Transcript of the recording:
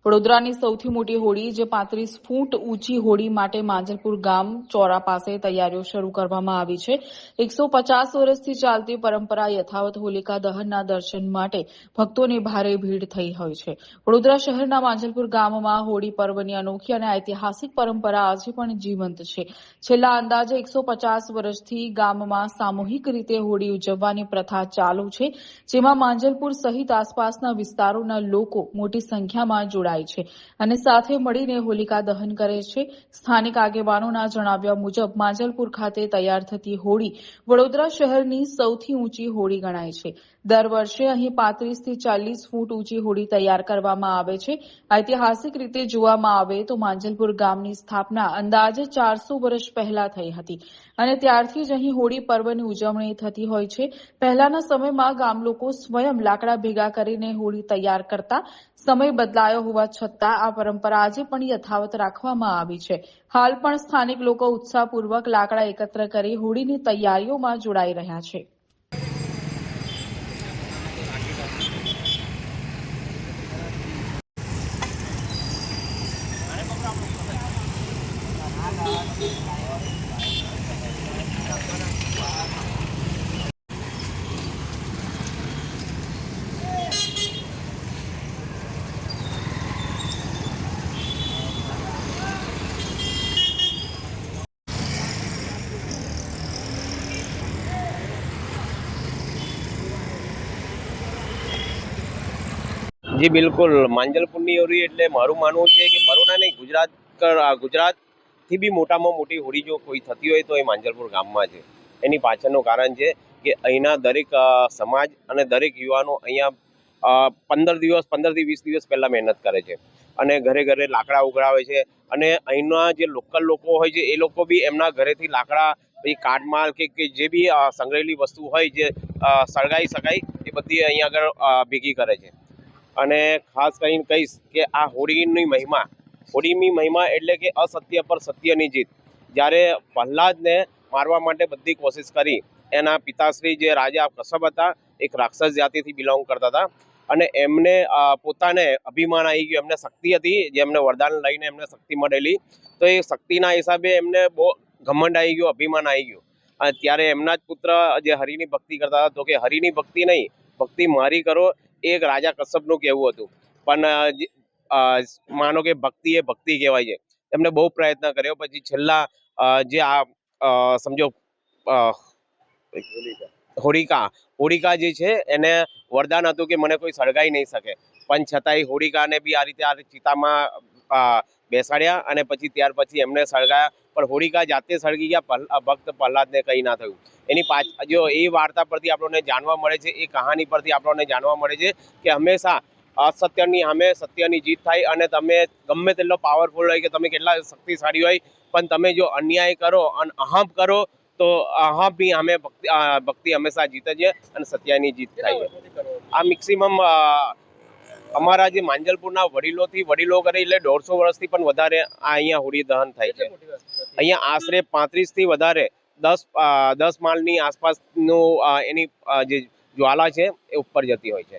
વડોદરાની સૌથી મોટી હોળી જે 35 ફૂટ ઊંચી હોળી માટે માંજલપુર ગામ ચોરા પાસે તૈયારીઓ શરૂ કરવામાં આવી છે। 150 વર્ષથી ચાલતી પરંપરા યથાવત હોલિકા દહનના દર્શન માટે ભક્તોની ભારે ભીડ થઈ હોય છે। વડોદરા શહેરના માંજલપુર ગામમાં હોળી પર્વની અનોખી અને ઐતિહાસિક પરંપરા આજે પણ જીવંત છે। છેલ્લા અંદાજે 150 વર્ષથી ગામમાં સામૂહિક રીતે હોળી ઉજવવાની પ્રથા ચાલુ છે, જેમાં માંજલપુર સહિત આસપાસના વિસ્તારોના લોકો મોટી સંખ્યામાં જોડાય છે અને સાથે મળીને હોલિકા દહન કરે છે। સ્થાનિક આગેવાનોના જણાવ્યા મુજબ માંજલપુર ખાતે તૈયાર થતી હોળી વડોદરા શહેરની સૌથી ઊંચી હોળી ગણાય છે। દર વર્ષે અહીં 35 થી 40 ફૂટ ઊંચી હોળી તૈયાર કરવામાં આવે છે। ઐતિહાસિક રીતે જોવામાં આવે તો માંજલપુર ગામની સ્થાપના અંદાજે 400 વર્ષ પહેલા થઈ હતી અને ત્યારથી જ અહીં હોળી પર્વની ઉજવણી થતી હોય છે। પહેલાના સમયમાં ગામ લોકો સ્વયં લાકડા ભેગા કરીને હોળી તૈયાર કરતા। સમય બદલાયો હોવા છતાં આ પરંપરા આજે પણ યથાવત રાખવામાં આવી છે। હાલ પણ સ્થાનિક લોકો ઉત્સાહપૂર્વક લાકડા એકત્ર કરી હોળીની તૈયારીઓમાં જોડાઈ રહ્યા છે। જી બિલકુલ, માંજલપુરની હોળી એટલે મારું માનવું છે કે બરોડા નહીં, ગુજરાતથી બી મોટામાં મોટી હોળી જો કોઈ થતી હોય તો એ માંજલપુર ગામમાં છે। એની પાછળનું કારણ છે કે અહીંના દરેક સમાજ અને દરેક યુવાનો અહીંયા 15 થી 20 દિવસ પહેલાં મહેનત કરે છે અને ઘરે ઘરે લાકડા ઉઘરાવે છે અને અહીંના જે લોકલ લોકો હોય છે એ લોકો બી એમના ઘરેથી લાકડા, પછી કાટમાળ કે જે બી સંગ્રહેલી વસ્તુ હોય જે સળગાવી શકાય એ બધી અહીંયા આગળ ભેગી કરે છે। અને ખાસ કરીને કહીશ કે આ હોળીની મહિમા એટલે કે અસત્ય પર સત્યની જીત। જ્યારે પ્રહલાદને મારવા માટે બધી કોશિશ કરી, એના પિતાશ્રી જે રાજા કશ્યપ હતા એક રાક્ષસ જાતિથી બિલોંગ કરતા હતા અને એમને પોતાને અભિમાન આવી ગયું, એમને શક્તિ હતી જે એમને વરદાન લઈને એમને શક્તિ મળેલી, તો એ શક્તિના હિસાબે એમને બહુ ઘમંડ આવી ગયો, અભિમાન આવી ગયું। અને ત્યારે એમના જ પુત્ર જે હરિની ભક્તિ કરતા હતા, તો કે હરિની ભક્તિ નહીં, ભક્તિ મારી કરો, એક રાજા કશ્યપનું કહેવું હતું। પણ માનો કે ભક્તિ એ ભક્તિ કહેવાય છે। એમને બહુ પ્રયત્ન કર્યો, પછી છેલ્લા જે સમજો હોળિકા જે છે એને વરદાન હતું કે મને કોઈ સળગાઈ નહીં શકે, પણ છતાંય હોળિકાને બી આ રીતે ચિતામાં બેસાડ્યા અને પછી ત્યાર પછી એમને સળગાયા, પણ હોળિકા જાતે સળગી ગયા, ભક્ત પ્રહલાદને કંઈ ના થયું। એની જો એ વાર્તા પરથી આપણને જાણવા મળે છે, એ કહાની પરથી આપણને જાણવા મળે છે કે હંમેશા અસત્યની સામે સત્યની જીત થાય અને તમે ગમે તેટલો પાવરફુલ હોય કે તમે કેટલા શક્તિશાળી હોય, પણ તમે જો અન્યાય કરો અને અહમ કરો તો અહમની સામે ભક્તિ હંમેશા જીતે છે અને સત્યની જીત થાય છે। આ મેક્સિમમ અમારા જે માંજલપુરના વડીલો કરે એટલે 150 વર્ષથી પણ વધારે આ અહીંયા હોળી દહન થાય છે। અહીંયા આશરે 35 થી વધારે 10 માળની આસપાસનું એની જે જ્વાલા છે એ ઉપર જતી હોય છે।